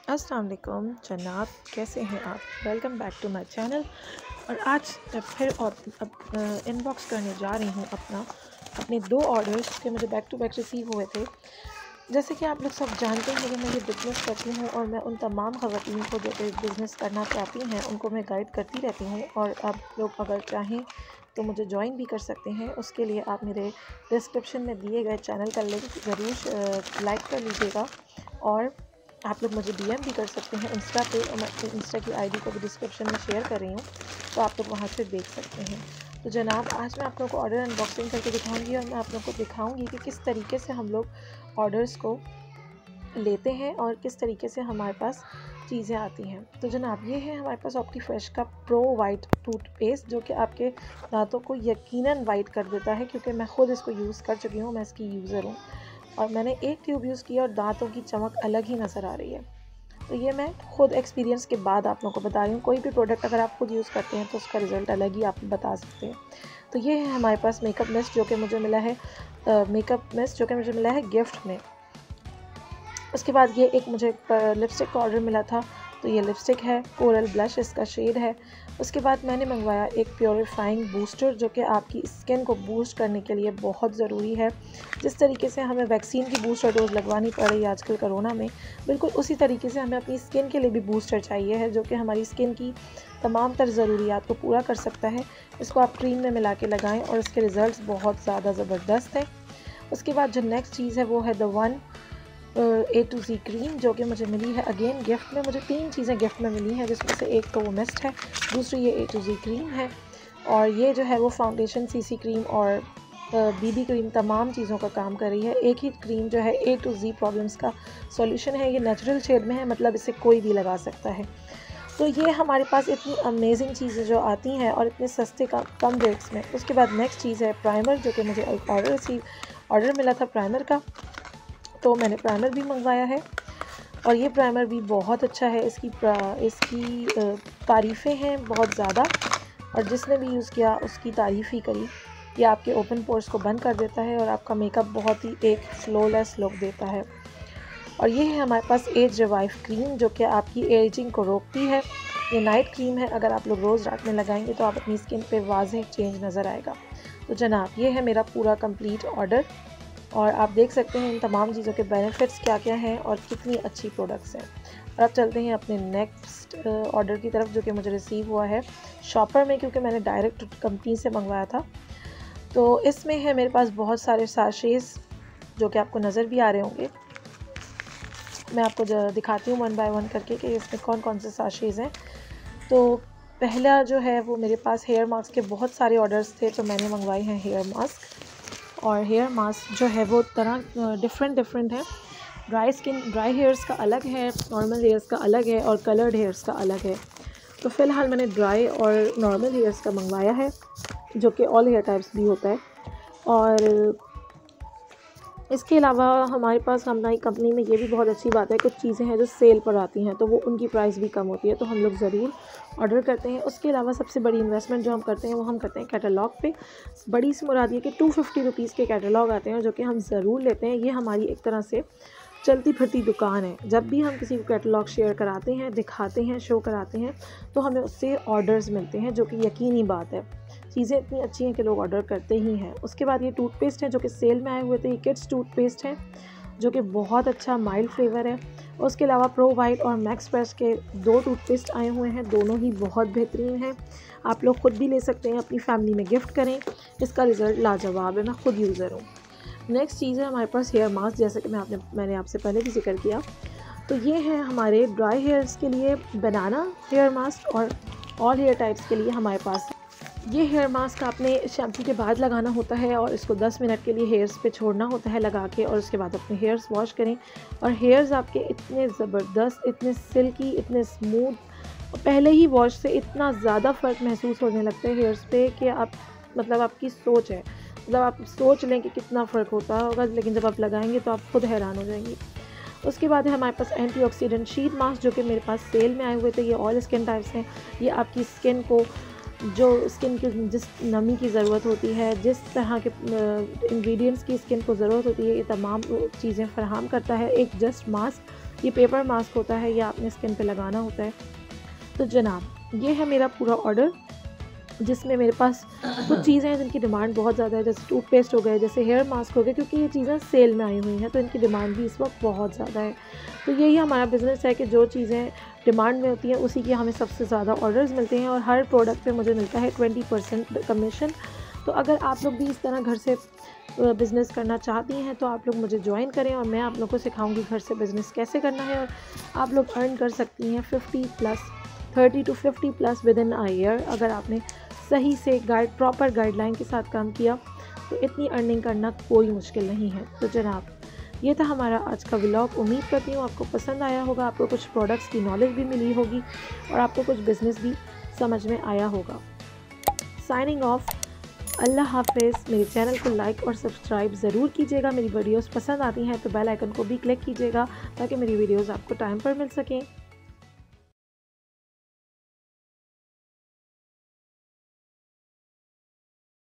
अस्सलाम वालेकुम जनाब, कैसे हैं आप? Welcome back to my channel. और आज फिर और इनबॉक्स करने जा रही हूँ अपने दो ऑर्डर्स के मुझे बैक टू बैक रिसीव हुए थे। जैसे कि आप लोग सब जानते हैं कि मैं ये बिज़नेस करती हूँ और मैं उन तमाम ख़वातीन को जो कि बिज़नेस करना चाहती हैं उनको मैं गाइड करती रहती हूँ। और आप लोग अगर चाहें तो मुझे ज्वाइन भी कर सकते हैं। उसके लिए आप मेरे डिस्क्रिप्शन में दिए गए चैनल का लिंक ज़रूर लाइक कर लीजिएगा। और आप लोग मुझे डीएम भी कर सकते हैं इंस्टा पे, और मैं अपनी इंस्टा की आईडी को भी डिस्क्रिप्शन में शेयर कर रही हूँ, तो आप लोग वहाँ से देख सकते हैं। तो जनाब, आज मैं आप लोगों को ऑर्डर अनबॉक्सिंग करके दिखाऊंगी और मैं आप लोगों को दिखाऊंगी कि किस तरीके से हम लोग ऑर्डर्स को लेते हैं और किस तरीके से हमारे पास चीज़ें आती हैं। तो जनाब, ये है हमारे पास ऑप्टी फ्रेश का प्रो वाइट टूथपेस्ट, जो कि आपके दांतों को यकीनन वाइट कर देता है, क्योंकि मैं ख़ुद इसको यूज़ कर चुकी हूँ, मैं इसकी यूज़र हूँ और मैंने एक ट्यूब यूज़ किया और दांतों की चमक अलग ही नज़र आ रही है। तो ये मैं खुद एक्सपीरियंस के बाद आप लोगों को बता रही हूँ। कोई भी प्रोडक्ट अगर आप खुद यूज़ करते हैं तो उसका रिज़ल्ट अलग ही आप बता सकते हैं। तो ये है हमारे पास मेकअप मिस्ट, जो कि मुझे मिला है गिफ्ट में। उसके बाद ये एक मुझे लिपस्टिक का ऑर्डर मिला था, तो ये लिपस्टिक है, कोरल ब्लश इसका शेड है। उसके बाद मैंने मंगवाया एक प्योरीफाइंग बूस्टर, जो कि आपकी स्किन को बूस्ट करने के लिए बहुत ज़रूरी है। जिस तरीके से हमें वैक्सीन की बूस्टर डोज लगवानी पड़ रही है आजकल कोरोना में, बिल्कुल उसी तरीके से हमें अपनी स्किन के लिए भी बूस्टर चाहिए है, जो कि हमारी स्किन की तमाम तर ज़रूरियात को पूरा कर सकता है। इसको आप क्रीम में मिला के लगाएँ और इसके रिज़ल्ट बहुत ज़्यादा ज़बरदस्त हैं। उसके बाद जो नेक्स्ट चीज़ है वो है द वन A2Z क्रीम, जो कि मुझे मिली है अगेन गिफ्ट में। मुझे 3 चीज़ें गिफ्ट में मिली हैं, जिसमें से एक तो वो मिस्ट है, दूसरी ये A2Z क्रीम है, और ये जो है वो फाउंडेशन CC क्रीम और BB क्रीम तमाम चीज़ों का काम कर रही है। एक ही क्रीम जो है A2Z प्रॉब्लम्स का सॉल्यूशन है। ये नेचुरल शेड में है, मतलब इसे कोई भी लगा सकता है। तो ये हमारे पास इतनी अमेजिंग चीज़ें जो आती हैं और इतने सस्ते कम रेट्स में। उसके बाद नेक्स्ट चीज़ है प्राइमर, जो कि मुझे एक ऑर्डर मिला था प्राइमर का, तो मैंने प्राइमर भी मंगवाया है और ये प्राइमर भी बहुत अच्छा है। इसकी तारीफ़ें हैं बहुत ज़्यादा, और जिसने भी यूज़ किया उसकी तारीफ़ ही करी। ये आपके ओपन पोर्स को बंद कर देता है और आपका मेकअप बहुत ही एक फ्लॉलेस लुक देता है। और ये है हमारे पास एज रिवाइव क्रीम, जो कि आपकी एजिंग को रोकती है। ये नाइट क्रीम है, अगर आप लोग रोज़ रात में लगाएंगे तो आप अपनी स्किन पे वाज़ेह चेंज नज़र आएगा। तो जनाब, ये है मेरा पूरा कंप्लीट ऑर्डर, और आप देख सकते हैं इन तमाम चीज़ों के बेनिफिट्स क्या क्या हैं और कितनी अच्छी प्रोडक्ट्स हैं। और अब चलते हैं अपने नेक्स्ट ऑर्डर की तरफ, जो कि मुझे रिसीव हुआ है शॉपर में, क्योंकि मैंने डायरेक्ट कंपनी से मंगवाया था। तो इसमें है मेरे पास बहुत सारे साशेज़, जो कि आपको नज़र भी आ रहे होंगे। मैं आपको दिखाती हूँ वन बाय वन करके कि इसमें कौन कौन से साशेज़ हैं। तो पहला जो है वो मेरे पास हेयर मास्क के बहुत सारे ऑर्डर्स थे, तो मैंने मंगवाए हैं हेयर मास्क। और हेयर मास्क जो है वो तरह डिफरेंट है। ड्राई हेयर्स का अलग है, नॉर्मल हेयर्स का अलग है, और कलर्ड हेयर्स का अलग है। तो फ़िलहाल मैंने ड्राई और नॉर्मल हेयर्स का मंगवाया है, जो कि ऑल हेयर टाइप्स भी होता है। और इसके अलावा हमारे पास हमारी कंपनी में ये भी बहुत अच्छी बात है, कुछ चीज़ें हैं जो सेल पर आती हैं तो वो उनकी प्राइस भी कम होती है, तो हम लोग ज़रूर ऑर्डर करते हैं। उसके अलावा सबसे बड़ी इन्वेस्टमेंट जो हम करते हैं वो हम करते हैं कैटलॉग पे। बड़ी सी मुराद ये कि 250 रुपीज़ के कैटलॉग आते हैं, जो कि हम ज़रूर लेते हैं। ये हमारी एक तरह से चलती फिरती दुकान है। जब भी हम किसी को कैटलॉग शेयर कराते हैं, दिखाते हैं, शो कराते हैं, तो हमें उससे ऑर्डर्स मिलते हैं, जो कि यकीनी बात है। चीज़ें इतनी अच्छी हैं कि लोग ऑर्डर करते ही हैं। उसके बाद ये टूथपेस्ट है, जो कि सेल में आए हुए थे। ये किड्स टूथपेस्ट है, जो कि बहुत अच्छा माइल्ड फ्लेवर है। उसके अलावा प्रो वाइट और मैक्स फ्रेश के 2 टूथपेस्ट आए हुए हैं, दोनों ही बहुत बेहतरीन हैं। आप लोग ख़ुद भी ले सकते हैं, अपनी फैमिली में गिफ्ट करें। इसका रिज़ल्ट लाजवाब है, मैं ख़ुद यूज़र हूँ। नेक्स्ट चीज़ है हमारे पास हेयर मास्क, जैसे कि मैंने आपसे पहले भी जिक्र किया। तो ये है हमारे ड्राई हेयर्स के लिए बनाना हेयर मास्क, और ऑल हेयर टाइप्स के लिए हमारे पास ये हेयर मास्क आपने शैम्पू के बाद लगाना होता है, और इसको 10 मिनट के लिए हेयर्स पे छोड़ना होता है लगा के, और उसके बाद अपने हेयर्स वॉश करें। और हेयर्स आपके इतने ज़बरदस्त, इतने सिल्की, इतने स्मूथ, पहले ही वॉश से इतना ज़्यादा फ़र्क महसूस होने लगता है हेयर्स पे कि आप मतलब आपकी सोच है, मतलब आप सोच लें कि कितना फ़र्क होता होगा, लेकिन जब आप लगाएंगे तो आप खुद हैरान हो जाएंगी। उसके बाद है हमारे पास एंटीऑक्सीडेंट शीट मास्क, जो कि मेरे पास सेल में आए हुए थे। ये ऑल स्किन टाइप्स हैं। ये आपकी स्किन को जो स्किन की जिस नमी की ज़रूरत होती है, जिस तरह के इंग्रेडिएंट्स की स्किन को ज़रूरत होती है, ये तमाम चीज़ें फराहम करता है। एक जस्ट मास्क, ये पेपर मास्क होता है, ये आपने स्किन पे लगाना होता है। तो जनाब ये है मेरा पूरा ऑर्डर, जिसमें मेरे पास कुछ चीज़ें हैं जिनकी डिमांड बहुत ज़्यादा है, जैसे टूथपेस्ट हो गए, जैसे हेयर मास्क हो गए, क्योंकि ये चीज़ें सेल में आई हुई हैं तो इनकी डिमांड भी इस वक्त बहुत ज़्यादा है। तो यही हमारा बिज़नेस है कि जो चीज़ें डिमांड में होती हैं उसी की हमें सबसे ज़्यादा ऑर्डर्स मिलते हैं और हर प्रोडक्ट पे मुझे मिलता है 20% कमीशन। तो अगर आप लोग भी इस तरह घर से बिज़नेस करना चाहती हैं तो आप लोग मुझे ज्वाइन करें और मैं आप लोग को सिखाऊंगी घर से बिज़नेस कैसे करना है, और आप लोग अर्न कर सकती हैं 30 to 50+ with in a year. अगर आपने सही से प्रॉपर गाइडलाइन के साथ काम किया तो इतनी अर्निंग करना कोई मुश्किल नहीं है। तो जनाब ये था हमारा आज का व्लॉग। उम्मीद करती हूँ आपको पसंद आया होगा, आपको कुछ प्रोडक्ट्स की नॉलेज भी मिली होगी और आपको कुछ बिज़नेस भी समझ में आया होगा। साइनिंग ऑफ, अल्लाह हाफिज़। मेरे चैनल को लाइक और सब्सक्राइब ज़रूर कीजिएगा। मेरी वीडियोस पसंद आती हैं तो बेल आइकन को भी क्लिक कीजिएगा ताकि मेरी वीडियोस आपको टाइम पर मिल सकें।